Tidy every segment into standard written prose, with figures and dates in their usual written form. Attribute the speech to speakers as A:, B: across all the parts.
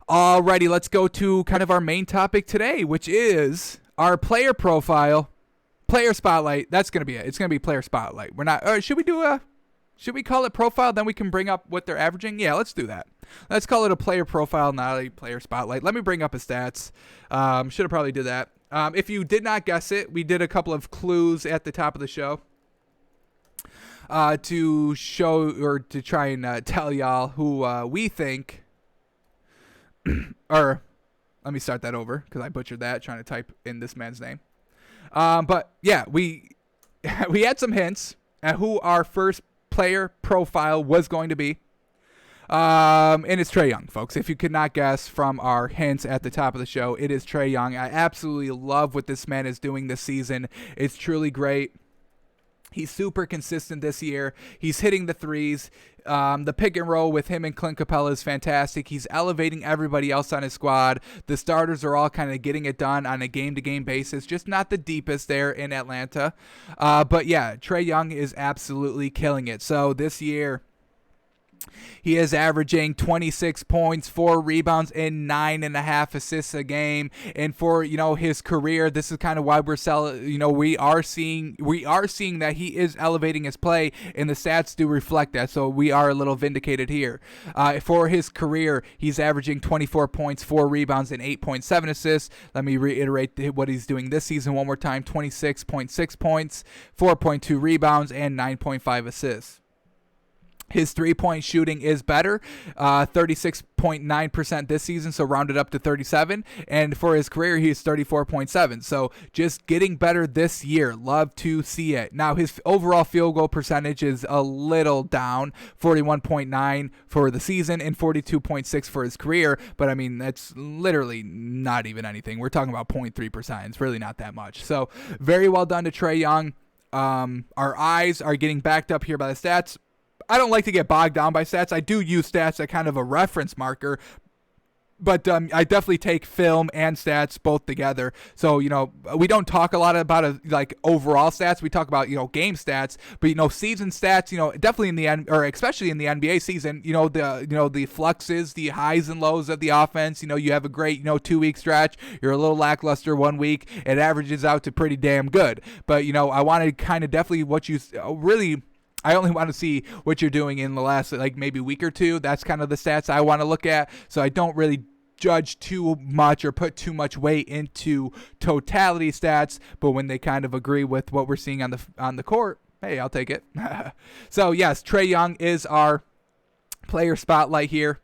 A: Alrighty, let's go to kind of our main topic today, which is our player profile, player spotlight. That's gonna be it. It's gonna be player spotlight. We're not. Should we call it profile? Then we can bring up what they're averaging. Yeah, let's do that. Let's call it a player profile, not a player spotlight. Let me bring up his stats. Should have probably did that. If you did not guess it, we did a couple of clues at the top of the show to show or to try and tell y'all who we think. Or let me start that over because I butchered that trying to type in this man's name. But yeah, we we had some hints at who our first player profile was going to be. And it's Trae Young, folks. If you could not guess from our hints at the top of the show, it is Trae Young. I absolutely love what this man is doing this season. It's truly great. He's super consistent this year. He's hitting the threes. The pick and roll with him and Clint Capella is fantastic. He's elevating everybody else on his squad. The starters are all kind of getting it done on a game-to-game basis, just not the deepest there in Atlanta. But yeah, Trae Young is absolutely killing it. So this year, he is averaging 26 points, 4 rebounds, and 9.5 assists a game. And for his career, this is kind of why we are seeing that he is elevating his play, and the stats do reflect that. So we are a little vindicated here. For his career, he's averaging 24 points, 4 rebounds, and 8.7 assists. Let me reiterate what he's doing this season one more time: 26.6 points, 4.2 rebounds, and 9.5 assists. His three-point shooting is better, 36.9% this season, so rounded up to 37. And for his career, he's 34.7. So just getting better this year. Love to see it. Now, his overall field goal percentage is a little down, 41.9 for the season and 42.6 for his career. But, I mean, that's literally not even anything. We're talking about 0.3%. It's really not that much. So very well done to Trae Young. Our eyes are getting backed up here by the stats. I don't like to get bogged down by stats. I do use stats as kind of a reference marker, but I definitely take film and stats both together. So, we don't talk a lot about overall stats. We talk about, game stats, but, season stats, definitely in the or especially in the NBA season, the fluxes, the highs and lows of the offense. You have a great, 2-week stretch. You're a little lackluster 1 week. It averages out to pretty damn good. But, I want to kind of definitely what you really. I only want to see what you're doing in the last maybe week or two. That's kind of the stats I want to look at. So I don't really judge too much or put too much weight into totality stats. But when they kind of agree with what we're seeing on the court, hey, I'll take it. So yes, Trae Young is our player spotlight here.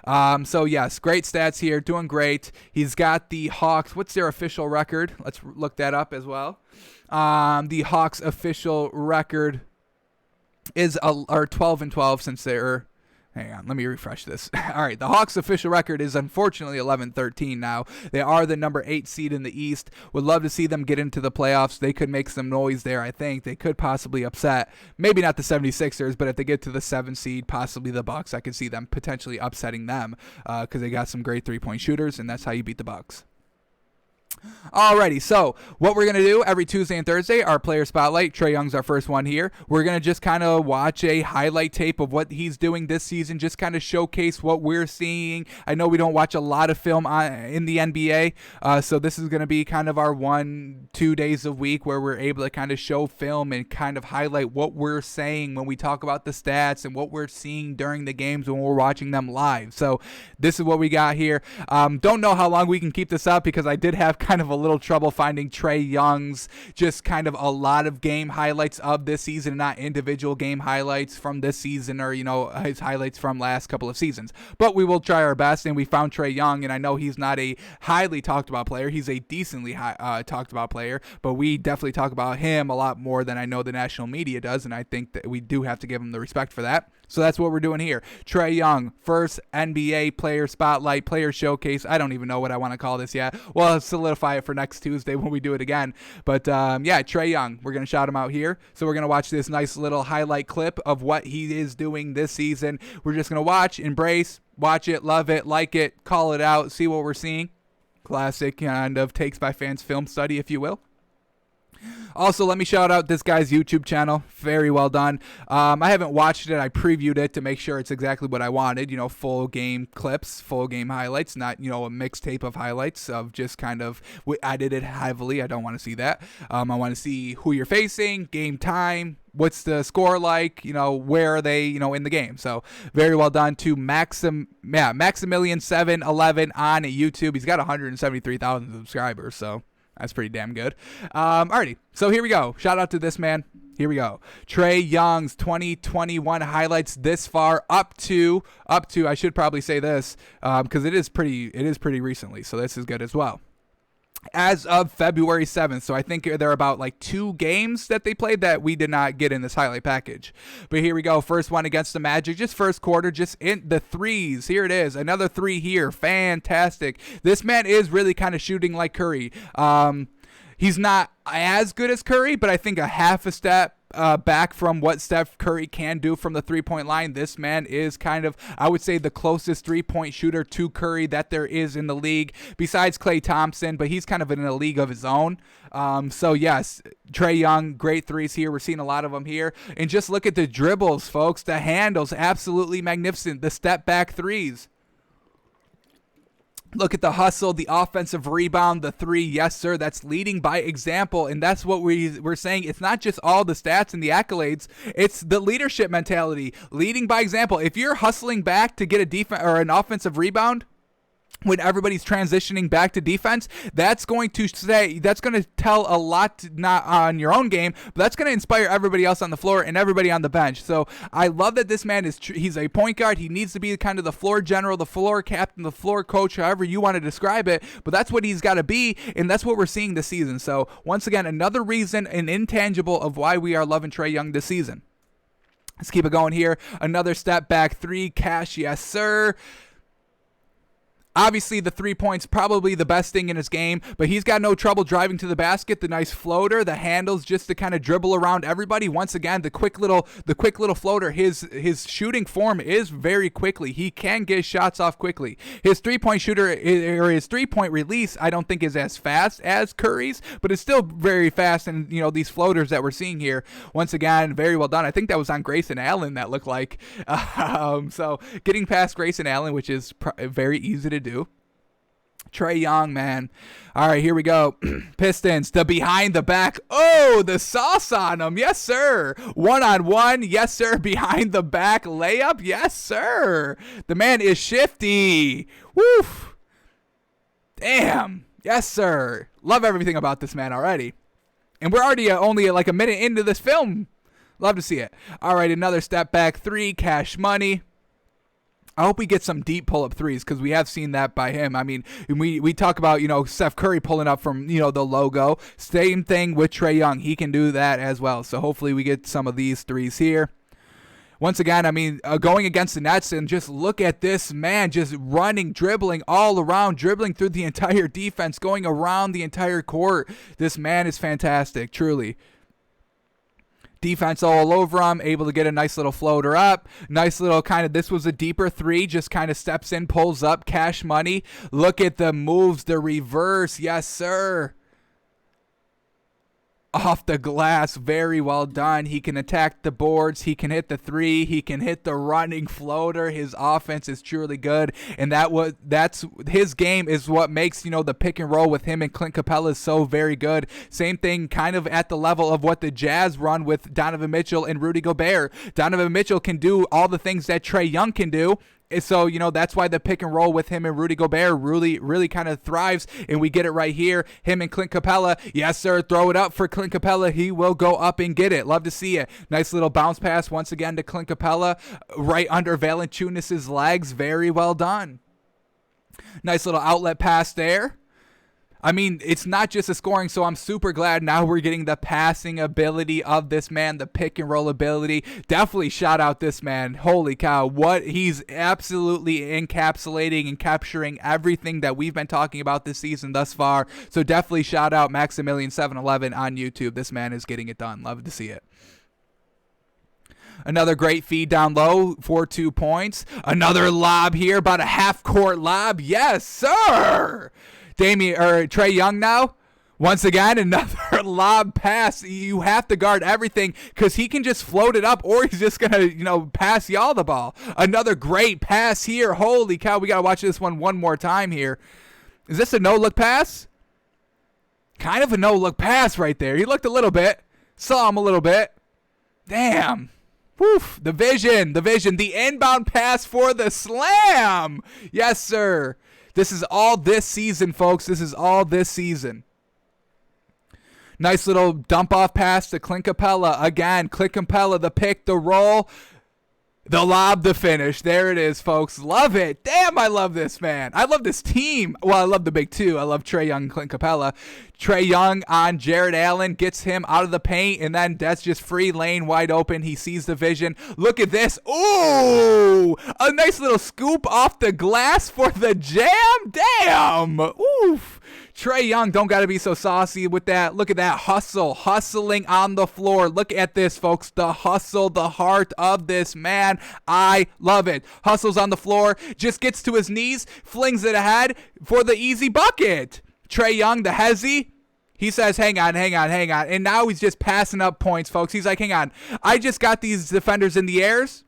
A: So yes, great stats here, doing great. He's got the Hawks. What's their official record? Let's look that up as well. The Hawks official record is 12-12 since they're. Hang on, let me refresh this. All right, the Hawks' official record is unfortunately 11-13 now. They are the number 8 seed in the East. Would love to see them get into the playoffs. They could make some noise there, I think. They could possibly upset, maybe not the 76ers, but if they get to the 7 seed, possibly the Bucks, I could see them potentially upsetting them because they got some great three-point shooters, and that's how you beat the Bucks. Alrighty, so what we're going to do every Tuesday and Thursday, our player spotlight. Trae Young's our first one here. We're going to just kind of watch a highlight tape of what he's doing this season, just kind of showcase what we're seeing. I know we don't watch a lot of film in the NBA, so this is going to be kind of our 1-2 days a week where we're able to kind of show film and kind of highlight what we're saying when we talk about the stats and what we're seeing during the games when we're watching them live. So this is what we got here. Don't know how long we can keep this up because I did have kind of a little trouble finding Trae Young's just kind of a lot of game highlights of this season, not individual game highlights from this season or his highlights from last couple of seasons. But we will try our best, and we found Trae Young, and I know he's not a highly talked about player. He's a decently talked about player, but we definitely talk about him a lot more than I know the national media does, and I think that we do have to give him the respect for that. So that's what we're doing here. Trae Young, first NBA player spotlight, player showcase. I don't even know what I want to call this yet. Well, I'll solidify it for next Tuesday when we do it again. But yeah, Trae Young, we're going to shout him out here. So we're going to watch this nice little highlight clip of what he is doing this season. We're just going to watch, embrace, watch it, love it, like it, call it out, see what we're seeing. Classic kind of takes by fans film study, if you will. Also, let me shout out this guy's YouTube channel. Very well done. I haven't watched it. I previewed it to make sure it's exactly what I wanted. Full game clips, full game highlights, not, a mixtape of highlights of just kind of edited heavily. I don't want to see that. I want to see who you're facing, game time, what's the score like, where are they, in the game. So very well done to Maximilian711 on YouTube. He's got 173,000 subscribers, so that's pretty damn good. Alrighty, so here we go. Shout out to this man. Here we go. Trae Young's 2021 highlights this far up to. I should probably say this because it is pretty recently. So this is good as well. As of February 7th, so I think there are about like 2 games that they played that we did not get in this highlight package. But here we go. First one against the Magic, just first quarter, just in the threes. Here it is, another 3 here. Fantastic. This man is really kind of shooting like Curry. He's not as good as Curry, but I think a half a step back from what Steph Curry can do from the three-point line. This man is kind of, I would say, the closest three-point shooter to Curry that there is in the league, besides Klay Thompson, but he's kind of in a league of his own. So yes, Trae Young, great threes here. We're seeing a lot of them here. And just look at the dribbles, folks. The handles, absolutely magnificent. The step-back threes. Look at the hustle, the offensive rebound, the 3. Yes, sir. That's leading by example. And that's what we're saying. It's not just all the stats and the accolades. It's the leadership mentality. Leading by example. If you're hustling back to get a defense or an offensive rebound, when everybody's transitioning back to defense, that's going to tell a lot, not on your own game, but that's going to inspire everybody else on the floor and everybody on the bench. So I love that this man he's a point guard. He needs to be kind of the floor general, the floor captain, the floor coach, however you want to describe it, but that's what he's got to be, and that's what we're seeing this season. So once again, another reason, an intangible of why we are loving Trae Young this season. Let's keep it going here. Another step back 3, cash, yes, sir. Obviously, the 3 points probably the best thing in his game, but he's got no trouble driving to the basket. The nice floater, the handles just to kind of dribble around everybody. Once again, the quick little floater. His shooting form is very quickly. He can get shots off quickly. His 3-point shooter or his 3-point release, I don't think is as fast as Curry's, but it's still very fast. And these floaters that we're seeing here, once again, very well done. I think that was on Grayson Allen. That looked like so getting past Grayson Allen, which is very easy to do. Trae Young, man. All right, here we go. Pistons, the behind the back. Oh, the sauce on them. Yes, sir. 1-on-1. Yes, sir. Behind the back layup. Yes, sir. The man is shifty. Woof. Damn. Yes, sir. Love everything about this man already. And we're already only like a minute into this film. Love to see it. All right, another step back 3. Cash money. I hope we get some deep pull-up threes because we have seen that by him. I mean, we talk about, Steph Curry pulling up from, the logo. Same thing with Trae Young. He can do that as well. So hopefully we get some of these threes here. Once again, I mean, going against the Nets, and just look at this man just running, dribbling all around, dribbling through the entire defense, going around the entire court. This man is fantastic, truly. Defense all over him, able to get a nice little floater up. Nice little this was a deeper 3, just kind of steps in, pulls up, cash money. Look at the moves, the reverse. Yes, sir. Off the glass, very well done. He can attack the boards. He can hit the 3. He can hit the running floater. His offense is truly good, and that's his game is what makes the pick and roll with him and Clint Capella so very good. Same thing, kind of at the level of what the Jazz run with Donovan Mitchell and Rudy Gobert. Donovan Mitchell can do all the things that Trae Young can do. So, that's why the pick and roll with him and Rudy Gobert really kind of thrives, and we get it right here. Him and Clint Capella. Yes, sir. Throw it up for Clint Capella. He will go up and get it. Love to see it. Nice little bounce pass once again to Clint Capella right under Valanciunas' legs. Very well done. Nice little outlet pass there. I mean, it's not just a scoring, so I'm super glad now we're getting the passing ability of this man, the pick and roll ability. Definitely shout out this man. Holy cow, what he's absolutely encapsulating and capturing everything that we've been talking about this season thus far. So definitely shout out Maximilian711 on YouTube. This man is getting it done. Love to see it. Another great feed down low for 2 points. Another lob here, about a half-court lob. Yes, sir. Trae Young now Once again, another lob pass. You have to guard everything because he can just float it up or he's just going to, pass y'all the ball. Another great pass here. Holy cow, we got to watch this one more time here. Is this a no-look pass? Kind of a no-look pass right there. He looked a little bit. Saw him a little bit. Damn. Woof. The vision. The inbound pass for the slam. Yes, sir. This is all this season, folks. This is all this season. Nice little dump-off pass to Clint Capella. Again, Clint Capella, the pick, the roll, the lob, the finish. There it is, folks. Love it. Damn, I love this, man. I love this team. Well, I love the big two. I love Trae Young and Clint Capella. Trae Young on Jared Allen, gets him out of the paint, and then that's just free lane wide open. He sees the vision. Look at this. Ooh, a nice little scoop off the glass for the jam. Damn. Oof. Trae Young don't got to be so saucy with that. Look at that hustling on the floor. Look at this, folks. The hustle, the heart of this man. I love it. Hustles on the floor, just gets to his knees, flings it ahead for the easy bucket. Trae Young, the hezzy, he says, hang on. And now he's just passing up points, folks. He's like, hang on. I just got these defenders in the airs.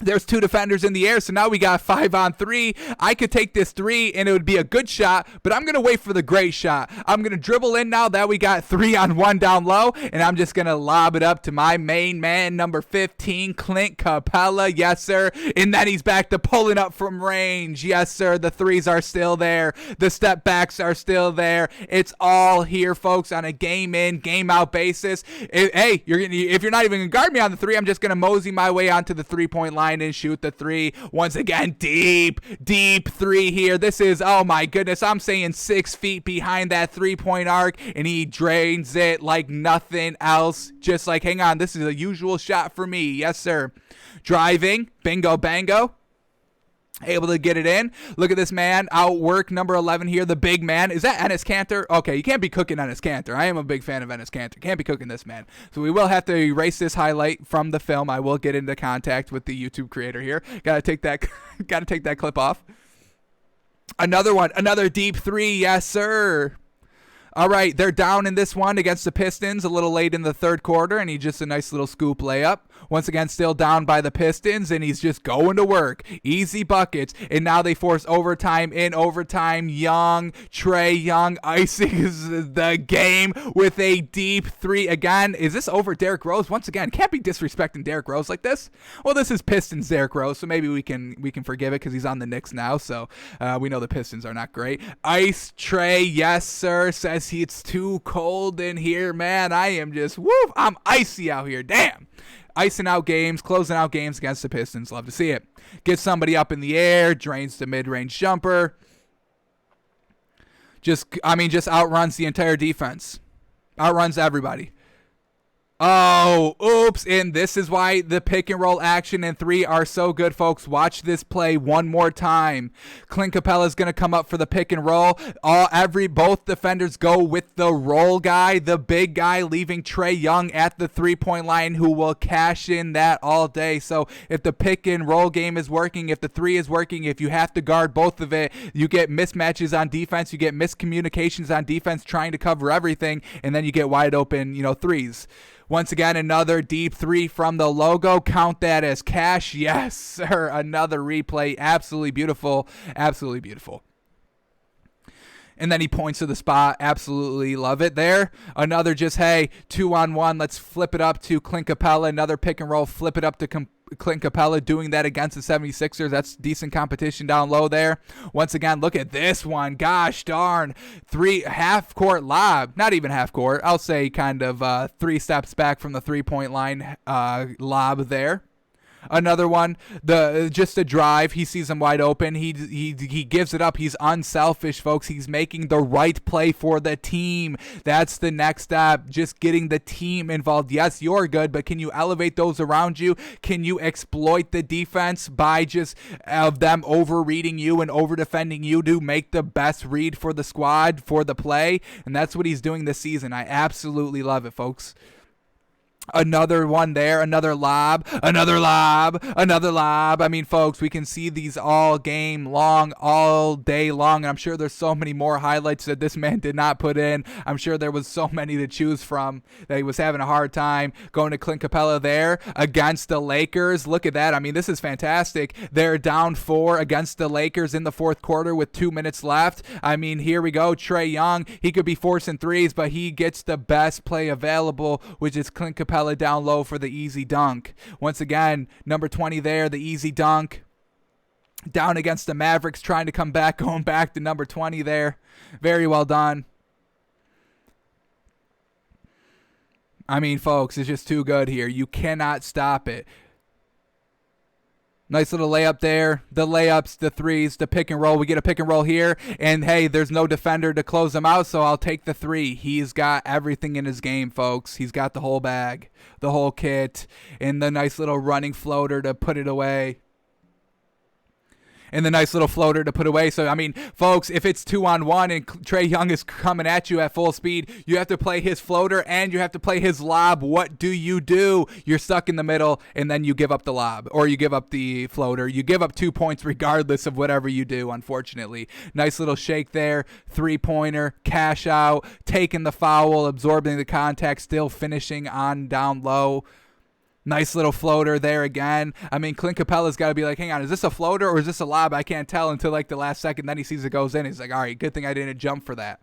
A: There's two defenders in the air, so now we got 5-on-3. I could take this three, and it would be a good shot, but I'm going to wait for the great shot. I'm going to dribble in now that we got 3-on-1 down low, and I'm just going to lob it up to my main man, number 15, Clint Capella. Yes, sir. And then he's back to pulling up from range. Yes, sir. The threes are still there. The step backs are still there. It's all here, folks, on a game-in, game-out basis. If you're not even going to guard me on the three, I'm just going to mosey my way onto the three-point line and shoot the three. Once again, deep three here. This is, oh my goodness, I'm saying 6 feet behind that three-point arc, and he drains it like nothing else. Just like, hang on, this is a usual shot for me. Yes, sir. Driving, bingo, bango. Able to get it in. Look at this man. Outwork number 11 here. The big man. Is that Enes Kanter? Okay, you can't be cooking Enes Kanter. I am a big fan of Enes Kanter. Can't be cooking this man. So we will have to erase this highlight from the film. I will get into contact with the YouTube creator here. Gotta take that clip off. Another one. Another deep three. Yes, sir. All right, they're down in this one against the Pistons a little late in the third quarter, and he just a nice little scoop layup. Once again, still down by the Pistons, and he's just going to work. Easy buckets, and now they force overtime. In overtime, Trae Young icing the game with a deep three. Again, is this over Derrick Rose? Once again, can't be disrespecting Derrick Rose like this. Well, this is Pistons Derrick Rose, so maybe we can forgive it because he's on the Knicks now, so we know the Pistons are not great. Ice Trae, yes, sir, says it's too cold in here, man. I am just, woof, I'm icy out here. Damn. Icing out games, closing out games against the Pistons. Love to see it. Gets somebody up in the air, drains the mid-range jumper. Just outruns the entire defense. Outruns everybody. Oh, oops, and this is why the pick and roll action and three are so good, folks. Watch this play one more time. Clint Capella is going to come up for the pick and roll. Both defenders go with the roll guy, the big guy, leaving Trae Young at the three-point line, who will cash in that all day. So if the pick and roll game is working, if the three is working, if you have to guard both of it, you get mismatches on defense, you get miscommunications on defense trying to cover everything, and then you get wide open, threes. Once again, another deep three from the logo. Count that as cash. Yes, sir. Another replay. Absolutely beautiful. Absolutely beautiful. And then he points to the spot. Absolutely love it there. Another just, hey, 2-on-1. Let's flip it up to Clint Capella. Another pick and roll. Flip it up to Clint Capella, doing that against the 76ers. That's decent competition down low there. Once again, look at this one. Gosh darn. Half-court lob. Not even half-court. I'll say kind of 3 steps back from the three-point line lob there. Another one, just a drive. He sees him wide open. He gives it up. He's unselfish, folks. He's making the right play for the team. That's the next step. Just getting the team involved. Yes, you're good, but can you elevate those around you? Can you exploit the defense by just of them over-reading you and over-defending you to make the best read for the squad, for the play? And that's what he's doing this season. I absolutely love it, folks. Another one there, another lob, another lob, another lob. I mean, folks, we can see these all game long, all day long. And I'm sure there's so many more highlights that this man did not put in. I'm sure there was so many to choose from that he was having a hard time. Going to Clint Capella there against the Lakers. Look at that. I mean, this is fantastic. They're down 4 against the Lakers in the fourth quarter with 2 minutes left. I mean, here we go. Trae Young, he could be forcing threes, but he gets the best play available, which is Clint Capella down low for the easy dunk. Once again, number 20 there, the easy dunk. Down against the Mavericks, trying to come back, going back to number 20 there. Very well done. I mean, folks, it's just too good here. You cannot stop it. Nice little layup there. The layups, the threes, the pick and roll. We get a pick and roll here. And, hey, there's no defender to close him out, so I'll take the 3. He's got everything in his game, folks. He's got the whole bag, the whole kit, and the nice little running floater to put it away. And the nice little floater to put away. So, I mean, folks, if it's 2-on-1 and Trae Young is coming at you at full speed, you have to play his floater and you have to play his lob. What do? You're stuck in the middle, and then you give up the lob, or you give up the floater. You give up 2 points regardless of whatever you do, unfortunately. Nice little shake there. 3-pointer, cash out, taking the foul, absorbing the contact, still finishing on down low. Nice little floater there again. I mean, Clint Capella's got to be like, hang on, is this a floater or is this a lob? I can't tell until like the last second. Then he sees it goes in. He's like, all right, good thing I didn't jump for that.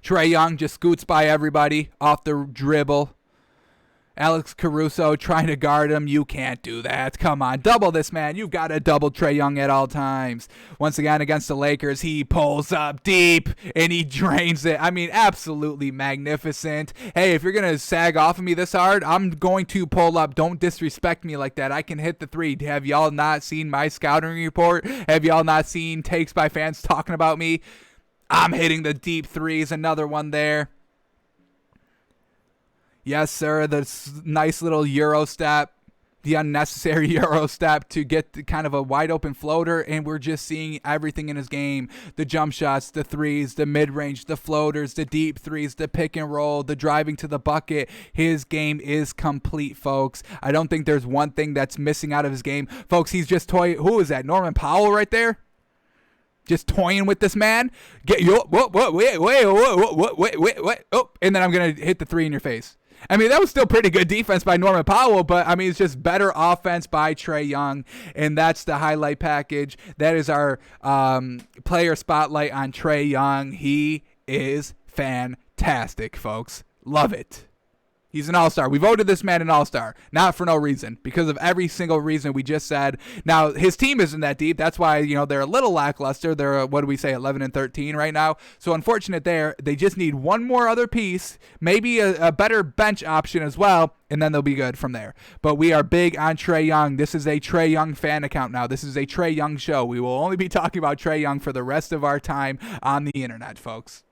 A: Trae Young just scoots by everybody off the dribble. Alex Caruso trying to guard him. You can't do that. Come on, double this man. You've got to double Trae Young at all times. Once again, against the Lakers, he pulls up deep and he drains it. I mean, absolutely magnificent. Hey, if you're going to sag off of me this hard, I'm going to pull up. Don't disrespect me like that. I can hit the 3. Have y'all not seen my scouting report? Have y'all not seen takes by fans talking about me? I'm hitting the deep 3s. Another one there. Yes, sir, the nice little Euro step, the unnecessary Euro step to get the kind of a wide open floater, and we're just seeing everything in his game. The jump shots, the 3s, the mid-range, the floaters, the deep 3s, the pick and roll, the driving to the bucket. His game is complete, folks. I don't think there's one thing that's missing out of his game. Folks, he's just toying. Who is that? Norman Powell right there? Just toying with this man. Wait. Oh, and then I'm going to hit the 3 in your face. I mean, that was still pretty good defense by Norman Powell, but, I mean, it's just better offense by Trae Young, and that's the highlight package. That is our player spotlight on Trae Young. He is fantastic, folks. Love it. He's an all-star. We voted this man an all-star, not for no reason, because of every single reason we just said. Now, his team isn't that deep. That's why, they're a little lackluster. They're, 11-13 right now. So, unfortunate there. They just need one more other piece, maybe a better bench option as well, and then they'll be good from there. But we are big on Trae Young. This is a Trae Young fan account now. This is a Trae Young show. We will only be talking about Trae Young for the rest of our time on the internet, folks.